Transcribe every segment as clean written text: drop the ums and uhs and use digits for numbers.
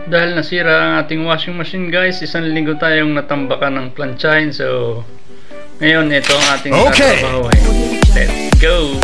Dahil nasira ang ating washing machine guys, isang linggo tayong natambakan ng planchain. So ngayon ito ang ating tatrabahuhin. Let's go!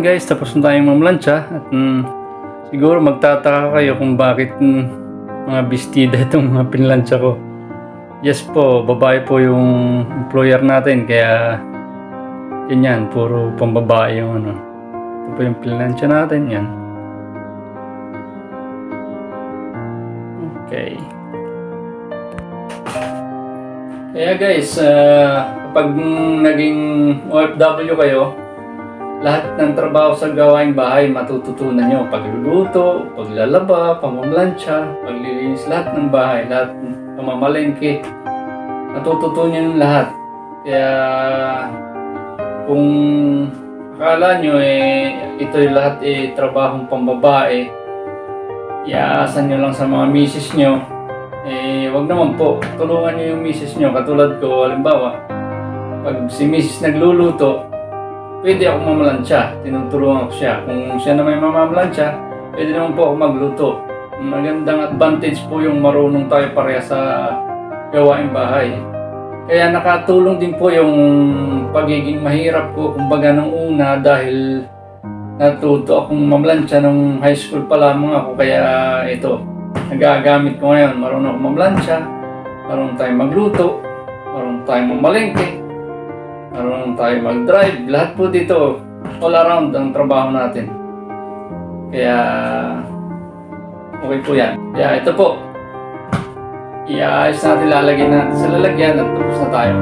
guys, tapos na tayong mamlansya. At siguro magtataka kayo kung bakit mga bestida itong mga pinlansya ko. Yes po, babae po yung employer natin, kaya ganyan, puro pambabae yung ano. Ito po yung pinlansya natin, yan. Okay. Kaya guys, kapag naging OFW kayo, lahat ng trabaho sa gawaing bahay matututunan nyo. Pagluluto, paglalaba, pamamlansya, paglilinis, lahat ng bahay, lahat ng pamamalengke, matututunan nyo lahat. Kaya kung akala nyo ito'y lahat trabahong pambabae, iaasan nyo lang sa mga misis nyo, wag naman po. Tulungan nyo yung misis nyo. Katulad ko, halimbawa, pag si misis nagluluto, pwede ako mamalansya. Tinutulungan ko siya. Kung siya na may mamamalansya, pwede naman po ako magluto. Magandang advantage po yung marunong tayo pareha sa gawaing bahay. Kaya nakatulong din po yung pagiging mahirap ko, kumbaga nung una, dahil natuto akong mamlansya nung high school pa lamang ako. Kaya ito, nagagamit ko ngayon. Marunong akong mamlansya, marunong tayong magluto, marunong tayong mamalengke, marunong tayong mag-drive. Lahat po dito, all around ang trabaho natin. Kaya okay po yan. Kaya ito po, iayos natin, lalagyan natin sa lalagyan at tapos na tayo.